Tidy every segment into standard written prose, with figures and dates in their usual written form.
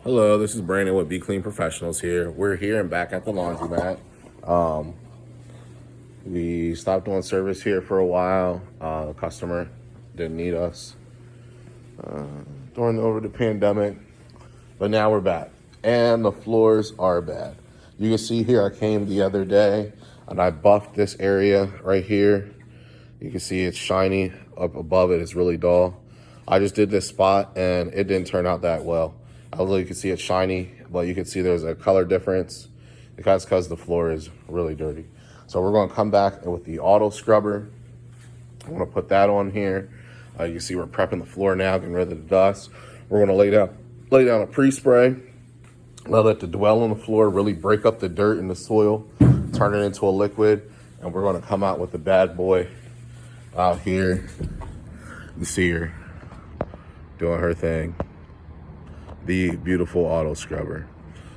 Hello, this is Brandon with Be Clean Professionals here. We're here and back at the laundromat. We stopped doing service here for a while. The customer didn't need us over the pandemic, but now we're back. And the floors are bad. You can see here, I came the other day and I buffed this area right here. You can see it's shiny. Up above it, it's really dull. I just did this spot and it didn't turn out that well. Although you can see it's shiny, but you can see there's a color difference because the floor is really dirty. So we're going to come back with the auto scrubber. I'm going to put that on here. You can see we're prepping the floor now, getting rid of the dust. We're going to lay down a pre-spray, let it to dwell on the floor, really break up the dirt and the soil, turn it into a liquid, and we're going to come out with the bad boy out here. You see her doing her thing. The beautiful auto scrubber.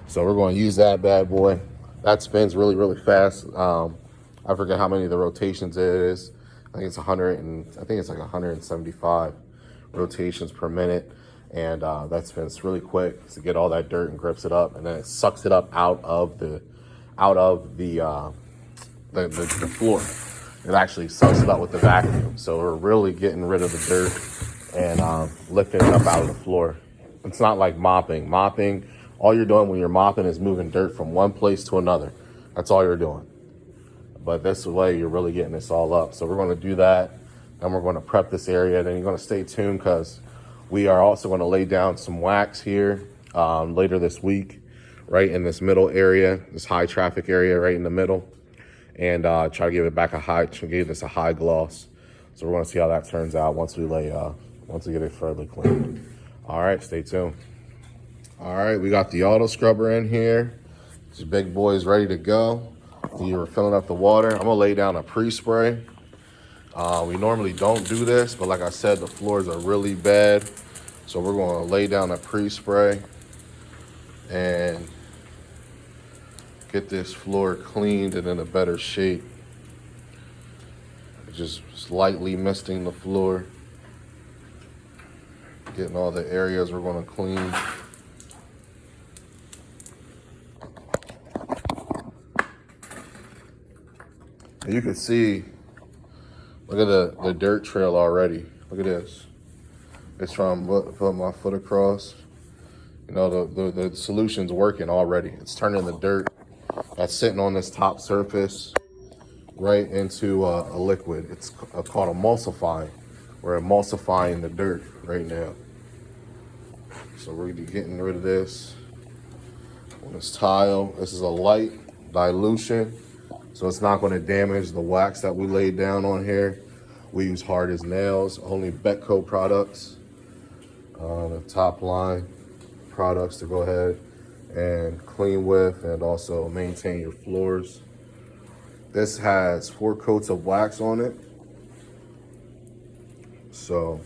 So we're going to use that bad boy. That spins really, really fast. I forget how many of the rotations it is. I think it's 175 rotations per minute. And that spins really quick to get all that dirt and grips it up, and then it sucks it up out of the floor. It actually sucks it up with the vacuum. So we're really getting rid of the dirt and lifting it up out of the floor. It's not like mopping. Mopping, all you're doing when you're mopping is moving dirt from one place to another. That's all you're doing. But this way, you're really getting this all up. So we're going to do that, and we're going to prep this area. Then you're going to stay tuned because we are also going to lay down some wax here later this week, right in this middle area, this high traffic area right in the middle, and try to give it back give this a high gloss. So we're going to see how that turns out once we get it thoroughly cleaned. All right, stay tuned. All right, we got the auto scrubber in here. This big boy is ready to go. We were filling up the water. I'm gonna lay down a pre-spray. We normally don't do this, but like I said, the floors are really bad. So we're gonna lay down a pre-spray and get this floor cleaned and in a better shape. Just slightly misting the floor. Getting all the areas we're going to clean. And you can see, look at the dirt trail already. Look at this. It's from my foot across. You know, the solution's working already. It's turning the dirt that's sitting on this top surface right into a liquid. It's called emulsifying. We're emulsifying the dirt right now. So we're getting rid of this on this tile. This is a light dilution, so it's not going to damage the wax that we laid down on here. We use hard as nails, only Betco products, the top line products to go ahead and clean with and also maintain your floors. This has 4 coats of wax on it, so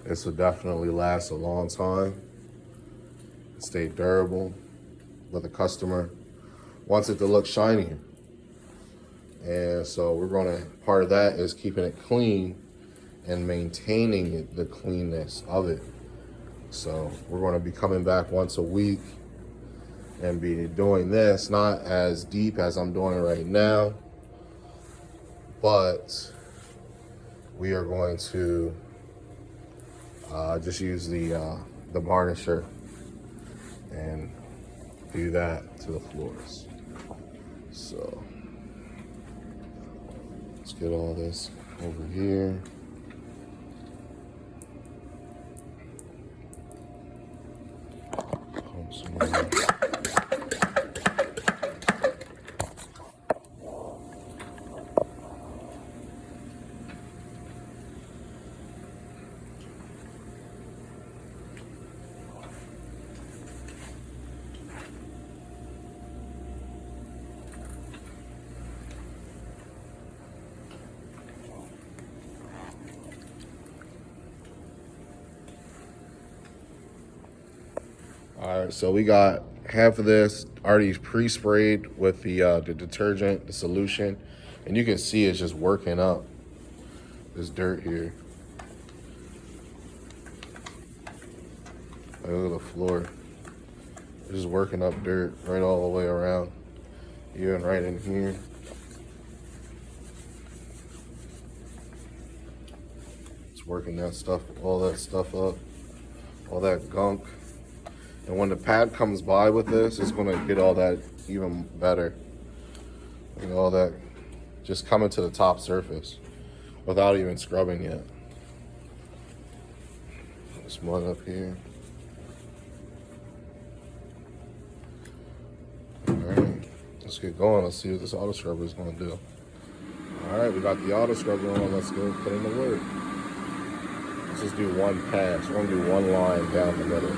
this will definitely last a long time, stay durable, but the customer wants it to look shinier. And so part of that is keeping it clean and maintaining the cleanness of it. So we're gonna be coming back once a week and be doing this, not as deep as I'm doing right now, but we are going to just use the varnisher and do that to the floors. So let's get all this over here. Pump some more. All right, so we got half of this already pre-sprayed with the detergent, the solution, and you can see it's just working up this dirt here. Like, look at the floor. Just working up dirt right all the way around. Even right in here. It's working that stuff, all that stuff up. All that gunk. And when the pad comes by with this, it's gonna get all that even better. And all that just coming to the top surface without even scrubbing yet. This mud up here. All right, let's get going. Let's see what this auto scrubber is gonna do. All right, we got the auto scrubber on. Let's go put in the work. Let's just do one pass. We're gonna do one line down the middle.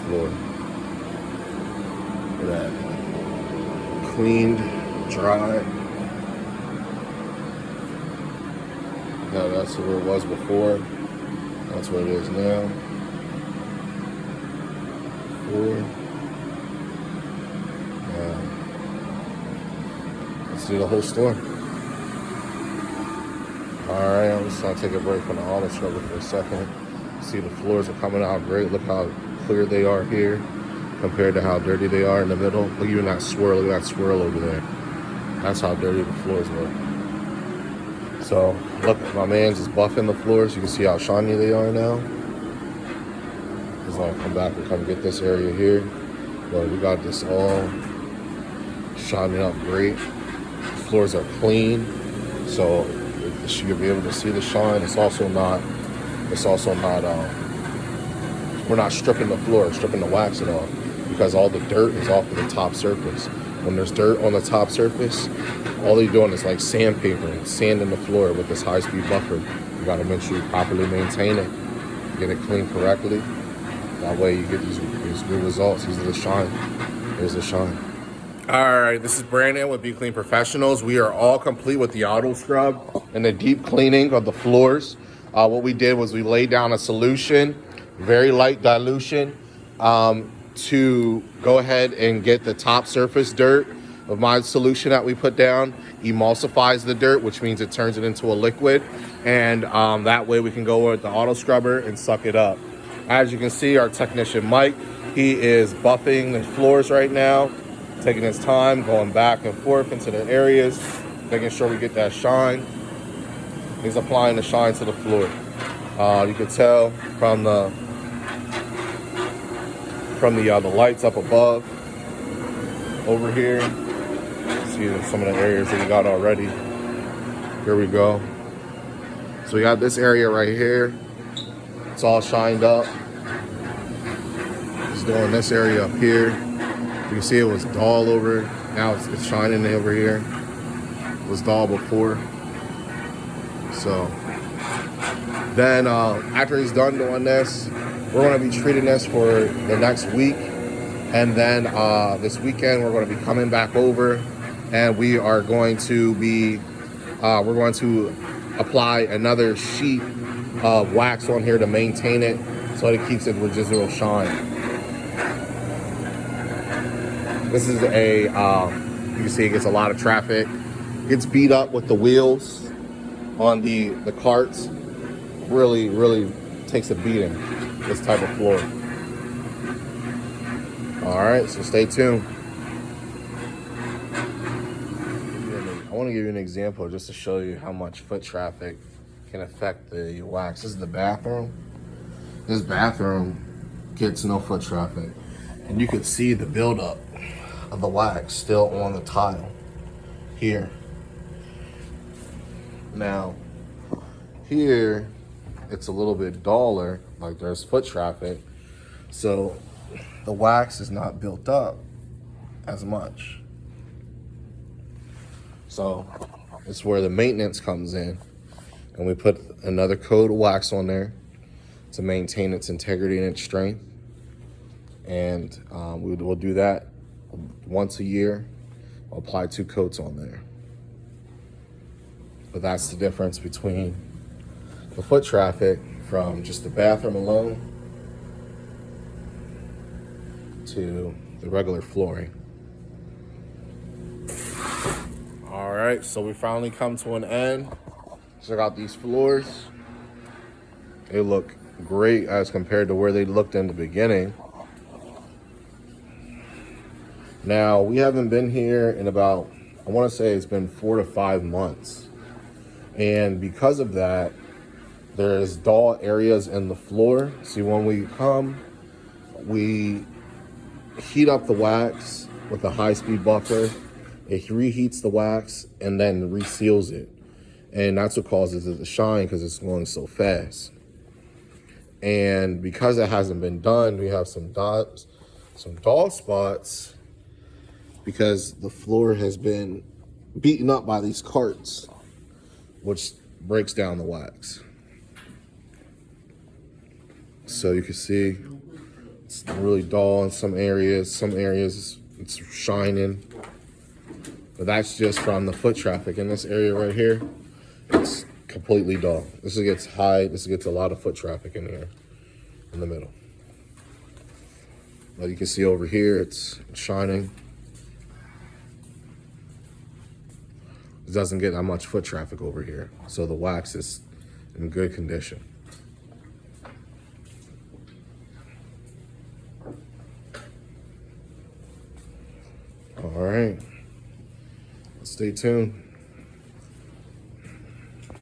Floor. Look at that. Cleaned, dry. Now that's where it was before. That's what it is now. 4. Now, let's do the whole store. Alright, I'm just gonna take a break from the auto scrubber for a second. See, the floors are coming out great. Look how clear they are here compared to how dirty they are in the middle. Look, even that swirl. Look at that swirl over there. That's how dirty the floors look. So, look, my man's just buffing the floors. You can see how shiny they are now. He's gonna come back and come get this area here. But we got this all shining up great. The floors are clean, so you'll be able to see the shine. It's also not, we're not stripping the floor, stripping the wax at all, because all the dirt is off of the top surface. When there's dirt on the top surface, all they're doing is like sandpapering, sanding the floor with this high-speed buffer. You gotta make sure you properly maintain it, get it cleaned correctly. That way you get these good results. These are the shine. Here's the shine. All right, this is Brandon with Be Clean Professionals. We are all complete with the auto scrub and the deep cleaning of the floors. What we did was we laid down a solution, very light dilution, to go ahead and get the top surface dirt of my solution that we put down, emulsifies the dirt, which means it turns it into a liquid. And that way we can go with the auto scrubber and suck it up. As you can see, our technician Mike, he is buffing the floors right now, taking his time, going back and forth into the areas, making sure we get that shine. He's applying the shine to the floor. You can tell from the lights up above over here. See some of the areas that we got already. Here we go. So we got this area right here. It's all shined up. Just doing this area up here. You can see it was dull over. Now it's shining over here. It was dull before. So then after he's done doing this, we're going to be treating this for the next week. And then this weekend, we're going to be coming back over and we are going to be, we're going to apply another sheet of wax on here to maintain it so that it keeps its residual shine. This is a, you can see it gets a lot of traffic. Gets beat up with the wheels on the carts. Really, really takes a beating, this type of floor. All right, so stay tuned. I want to give you an example just to show you how much foot traffic can affect the wax. This is the bathroom. This bathroom gets no foot traffic. And you could see the buildup of the wax still on the tile here. Now, here, it's a little bit duller, like there's foot traffic. So the wax is not built up as much. So it's where the maintenance comes in. And we put another coat of wax on there to maintain its integrity and its strength. And we'll do that once a year. I'll apply 2 coats on there. But that's the difference between the foot traffic from just the bathroom alone to the regular flooring. All right, so we finally come to an end. Check out these floors. They look great as compared to where they looked in the beginning. Now, we haven't been here in about, I want to say it's been 4 to 5 months. And because of that, there's dull areas in the floor. See, when we come, we heat up the wax with a high-speed buffler. It reheats the wax and then reseals it. And that's what causes it to shine because it's going so fast. And because it hasn't been done, we have some dull spots because the floor has been beaten up by these carts, which breaks down the wax. So you can see it's really dull in some areas. Some areas it's shining. But that's just from the foot traffic. In this area right here, it's completely dull. This gets high. This gets a lot of foot traffic in here in the middle. But you can see over here, it's shining. It doesn't get that much foot traffic over here. So the wax is in good condition. All right. Stay tuned.